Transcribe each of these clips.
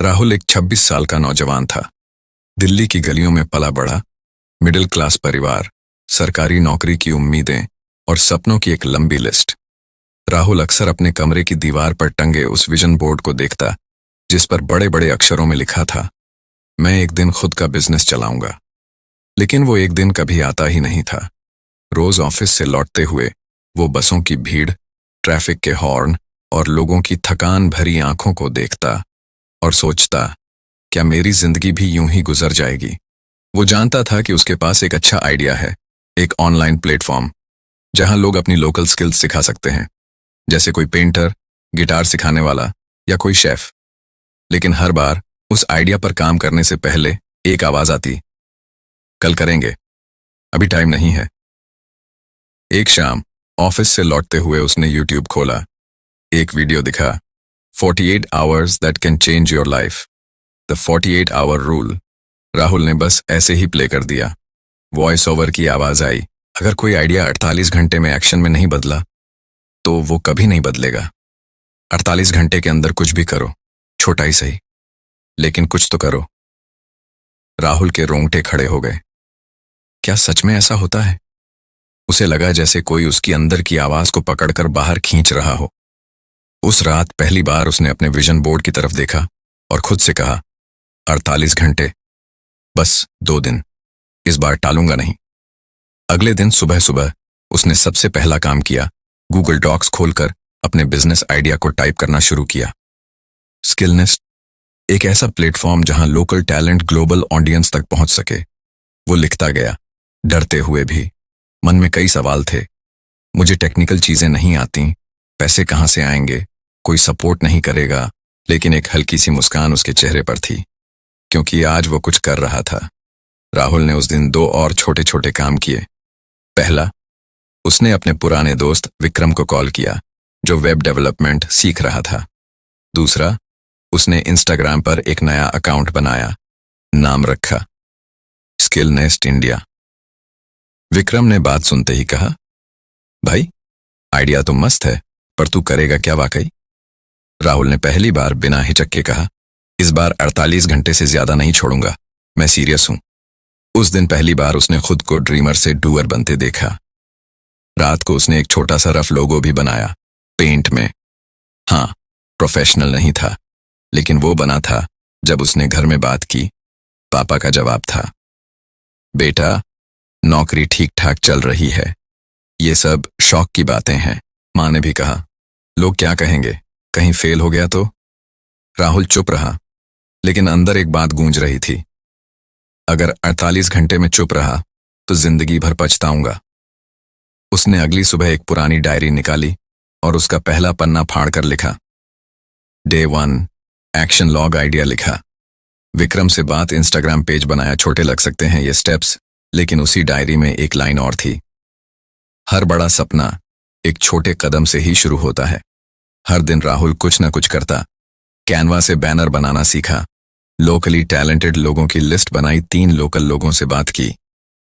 राहुल एक 26 साल का नौजवान था। दिल्ली की गलियों में पला बढ़ा, मिडिल क्लास परिवार, सरकारी नौकरी की उम्मीदें और सपनों की एक लंबी लिस्ट। राहुल अक्सर अपने कमरे की दीवार पर टंगे उस विजन बोर्ड को देखता जिस पर बड़े बड़े अक्षरों में लिखा था, मैं एक दिन खुद का बिजनेस चलाऊंगा। लेकिन वो एक दिन कभी आता ही नहीं था। रोज ऑफिस से लौटते हुए वो बसों की भीड़, ट्रैफिक के हॉर्न और लोगों की थकान भरी आंखों को देखता और सोचता, क्या मेरी जिंदगी भी यूं ही गुजर जाएगी। वो जानता था कि उसके पास एक अच्छा आइडिया है, एक ऑनलाइन प्लेटफॉर्म जहां लोग अपनी लोकल स्किल्स सिखा सकते हैं, जैसे कोई पेंटर, गिटार सिखाने वाला या कोई शेफ। लेकिन हर बार उस आइडिया पर काम करने से पहले एक आवाज आती, कल करेंगे, अभी टाइम नहीं है। एक शाम ऑफिस से लौटते हुए उसने यूट्यूब खोला। एक वीडियो दिखा, 48 hours that can change your life, the 48 hour rule. Rahul ने बस ऐसे ही प्ले कर दिया। वॉइस ओवर की आवाज आई, अगर कोई आइडिया 48 घंटे में एक्शन में नहीं बदला तो वो कभी नहीं बदलेगा। 48 घंटे के अंदर कुछ भी करो, छोटा ही सही, लेकिन कुछ तो करो। राहुल के रोंगटे खड़े हो गए। क्या सच में ऐसा होता है? उसे लगा जैसे कोई उसकी अंदर की आवाज को पकड़कर बाहर खींच रहा हो। उस रात पहली बार उसने अपने विजन बोर्ड की तरफ देखा और खुद से कहा, 48 घंटे, बस 2 दिन, इस बार टालूंगा नहीं। अगले दिन सुबह सुबह उसने सबसे पहला काम किया, गूगल डॉक्स खोलकर अपने बिजनेस आइडिया को टाइप करना शुरू किया। स्किलनेस्ट, एक ऐसा प्लेटफॉर्म जहां लोकल टैलेंट ग्लोबल ऑडियंस तक पहुंच सके। वो लिखता गया, डरते हुए भी। मन में कई सवाल थे, मुझे टेक्निकल चीजें नहीं आती, पैसे कहां से आएंगे, कोई सपोर्ट नहीं करेगा। लेकिन एक हल्की सी मुस्कान उसके चेहरे पर थी, क्योंकि आज वो कुछ कर रहा था। राहुल ने उस दिन 2 और छोटे छोटे काम किए। पहला, उसने अपने पुराने दोस्त विक्रम को कॉल किया, जो वेब डेवलपमेंट सीख रहा था। दूसरा, उसने इंस्टाग्राम पर एक नया अकाउंट बनाया, नाम रखा स्किल नेस्ट इंडिया। विक्रम ने बात सुनते ही कहा, भाई आइडिया तो मस्त है, पर तू करेगा क्या वाकई? राहुल ने पहली बार बिना हिचक के कहा, इस बार 48 घंटे से ज्यादा नहीं छोड़ूंगा, मैं सीरियस हूं। उस दिन पहली बार उसने खुद को ड्रीमर से डूअर बनते देखा। रात को उसने एक छोटा सा रफ लोगो भी बनाया, पेंट में। हाँ, प्रोफेशनल नहीं था, लेकिन वो बना था। जब उसने घर में बात की, पापा का जवाब था, बेटा नौकरी ठीक ठाक चल रही है, ये सब शौक की बातें हैं। माँ ने भी कहा, लोग क्या कहेंगे, कहीं फेल हो गया तो? राहुल चुप रहा, लेकिन अंदर एक बात गूंज रही थी, अगर 48 घंटे में चुप रहा तो जिंदगी भर पछताऊंगा। उसने अगली सुबह एक पुरानी डायरी निकाली और उसका पहला पन्ना फाड़कर लिखा, डे 1 एक्शन लॉग आइडिया लिखा। विक्रम से बात, इंस्टाग्राम पेज बनाया। छोटे लग सकते हैं ये स्टेप्स, लेकिन उसी डायरी में एक लाइन और थी, हर बड़ा सपना एक छोटे कदम से ही शुरू होता है। हर दिन राहुल कुछ न कुछ करता। कैनवा से बैनर बनाना सीखा, लोकली टैलेंटेड लोगों की लिस्ट बनाई, 3 लोकल लोगों से बात की,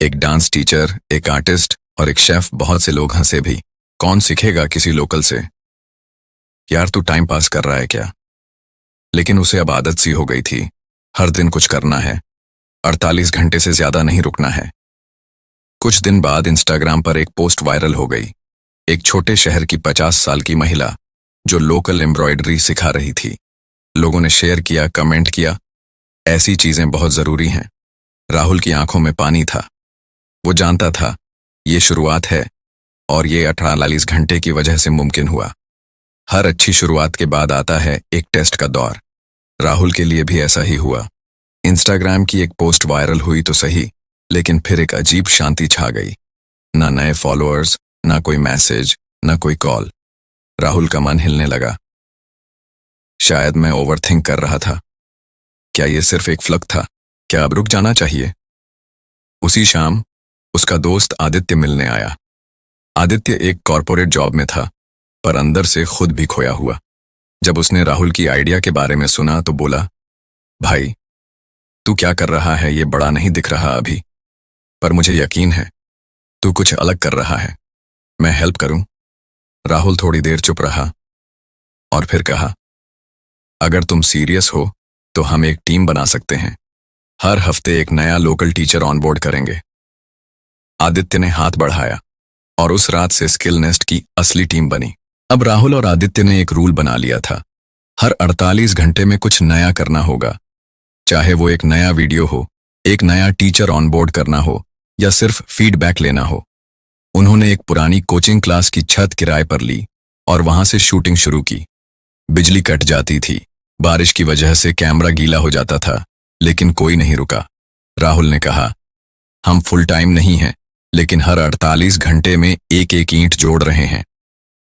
एक डांस टीचर, एक आर्टिस्ट और एक शेफ। बहुत से लोग हंसे भी, कौन सीखेगा किसी लोकल से, यार तू टाइम पास कर रहा है क्या? लेकिन उसे अब आदत सी हो गई थी, हर दिन कुछ करना है, 48 घंटे से ज्यादा नहीं रुकना है। कुछ दिन बाद इंस्टाग्राम पर एक पोस्ट वायरल हो गई, एक छोटे शहर की 50 साल की महिला जो लोकल एम्ब्रॉयडरी सिखा रही थी। लोगों ने शेयर किया, कमेंट किया, ऐसी चीजें बहुत जरूरी हैं। राहुल की आंखों में पानी था। वो जानता था ये शुरुआत है, और ये 48 घंटे की वजह से मुमकिन हुआ। हर अच्छी शुरुआत के बाद आता है एक टेस्ट का दौर। राहुल के लिए भी ऐसा ही हुआ। इंस्टाग्राम की एक पोस्ट वायरल हुई तो सही, लेकिन फिर एक अजीब शांति छा गई। ना नए फॉलोअर्स, ना कोई मैसेज, ना कोई कॉल। राहुल का मन हिलने लगा। शायद मैं ओवरथिंक कर रहा था। क्या ये सिर्फ एक फ्लक था? क्या अब रुक जाना चाहिए? उसी शाम उसका दोस्त आदित्य मिलने आया। आदित्य एक कॉरपोरेट जॉब में था, पर अंदर से खुद भी खोया हुआ। जब उसने राहुल की आइडिया के बारे में सुना तो बोला, भाई तू क्या कर रहा है ये बड़ा नहीं दिख रहा अभी, पर मुझे यकीन है तू कुछ अलग कर रहा है, मैं हेल्प करूं? राहुल थोड़ी देर चुप रहा और फिर कहा, अगर तुम सीरियस हो तो हम एक टीम बना सकते हैं। हर हफ्ते एक नया लोकल टीचर ऑनबोर्ड करेंगे। आदित्य ने हाथ बढ़ाया और उस रात से स्किल नेस्ट की असली टीम बनी। अब राहुल और आदित्य ने एक रूल बना लिया था, हर 48 घंटे में कुछ नया करना होगा। चाहे वो एक नया वीडियो हो, एक नया टीचर ऑनबोर्ड करना हो या सिर्फ फीडबैक लेना हो। उन्होंने एक पुरानी कोचिंग क्लास की छत किराए पर ली और वहां से शूटिंग शुरू की। बिजली कट जाती थी, बारिश की वजह से कैमरा गीला हो जाता था, लेकिन कोई नहीं रुका। राहुल ने कहा, हम फुल टाइम नहीं हैं, लेकिन हर 48 घंटे में एक एक ईंट जोड़ रहे हैं।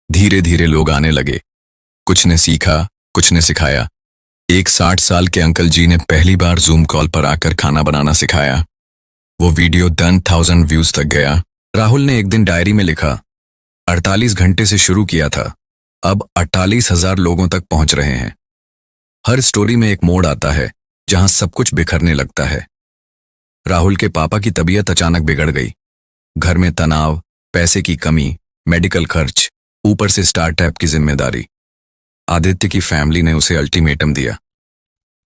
धीरे धीरे लोग आने लगे। कुछ ने सीखा, कुछ ने सिखाया। एक 60 साल के अंकल जी ने पहली बार जूम कॉल पर आकर खाना बनाना सिखाया। वो वीडियो 10,000 व्यूज तक गया। राहुल ने एक दिन डायरी में लिखा, 48 घंटे से शुरू किया था, अब 48,000 लोगों तक पहुंच रहे हैं। हर स्टोरी में एक मोड़ आता है जहां सब कुछ बिखरने लगता है। राहुल के पापा की तबीयत अचानक बिगड़ गई। घर में तनाव, पैसे की कमी, मेडिकल खर्च, ऊपर से स्टार्टअप की जिम्मेदारी। आदित्य की फैमिली ने उसे अल्टीमेटम दिया,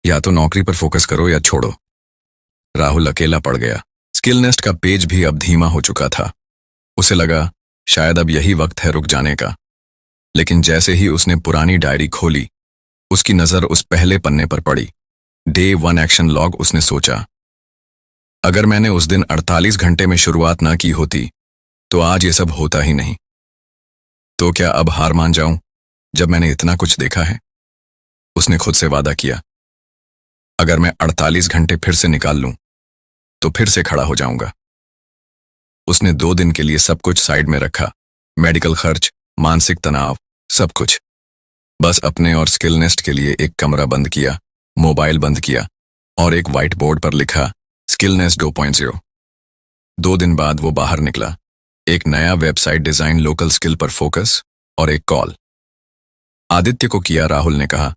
या तो नौकरी पर फोकस करो या छोड़ो। राहुल अकेला पड़ गया। स्किल नेस्ट का पेज भी अब धीमा हो चुका था। उसे लगा शायद अब यही वक्त है रुक जाने का। लेकिन जैसे ही उसने पुरानी डायरी खोली, उसकी नजर उस पहले पन्ने पर पड़ी। Day 1 action log. उसने सोचा, अगर मैंने उस दिन 48 घंटे में शुरुआत ना की होती तो आज ये सब होता ही नहीं। तो क्या अब हार मान जाऊं जब मैंने इतना कुछ देखा है? उसने खुद से वादा किया, अगर मैं 48 घंटे फिर से निकाल लूं तो फिर से खड़ा हो जाऊंगा। उसने 2 दिन के लिए सब कुछ साइड में रखा, मेडिकल खर्च, मानसिक तनाव, सब कुछ। बस अपने और स्किल नेस्ट के लिए एक कमरा बंद किया, मोबाइल बंद किया और एक व्हाइट बोर्ड पर लिखा, स्किल नेस्ट 2.0। 2 दिन बाद वो बाहर निकला। एक नया वेबसाइट डिजाइन, लोकल स्किल पर फोकस और एक कॉल। आदित्य को किया। राहुल ने कहा,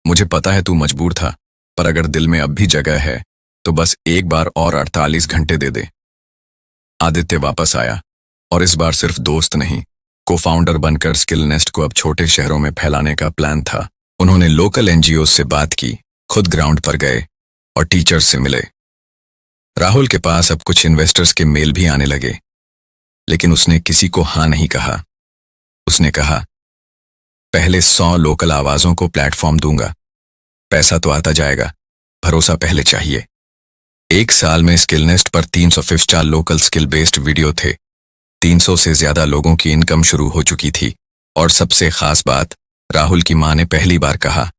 मुझे पता है तू मजबूर था, पर अगर दिल में अब भी जगह है तो बस एक बार और 48 घंटे दे दे। आदित्य वापस आया और इस बार सिर्फ दोस्त नहीं, को-फाउंडर बनकर स्किल नेस्ट को अब छोटे शहरों में फैलाने का प्लान था। उन्होंने लोकल एनजीओ से बात की, खुद ग्राउंड पर गए और टीचर्स से मिले। राहुल के पास अब कुछ इन्वेस्टर्स के मेल भी आने लगे, लेकिन उसने किसी को हाँ नहीं कहा। उसने कहा, पहले 100 लोकल आवाजों को प्लेटफॉर्म दूंगा, पैसा तो आता जाएगा, भरोसा पहले चाहिए। 1 साल में स्किल नेस्ट पर 350 लोकल स्किल बेस्ड वीडियो थे। 300 से ज्यादा लोगों की इनकम शुरू हो चुकी थी। और सबसे खास बात, राहुल की मां ने पहली बार कहा,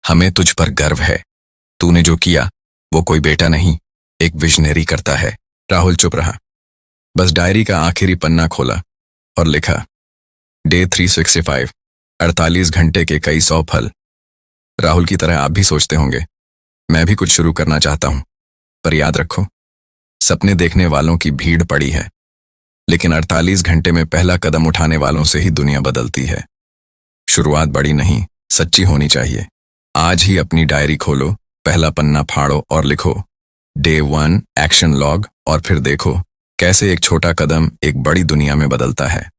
हमें तुझ पर गर्व है, तूने जो किया वो कोई बेटा नहीं, एक विजनरी करता है। राहुल चुप रहा, बस डायरी का आखिरी पन्ना खोला और लिखा, डे 365, 48 घंटे के कई 100 फल। राहुल की तरह आप भी सोचते होंगे, मैं भी कुछ शुरू करना चाहता हूं, पर याद रखो, सपने देखने वालों की भीड़ पड़ी है, लेकिन 48 घंटे में पहला कदम उठाने वालों से ही दुनिया बदलती है। शुरुआत बड़ी नहीं, सच्ची होनी चाहिए। आज ही अपनी डायरी खोलो, पहला पन्ना फाड़ो और लिखो, डे 1 एक्शन लॉग, और फिर देखो कैसे एक छोटा कदम एक बड़ी दुनिया में बदलता है।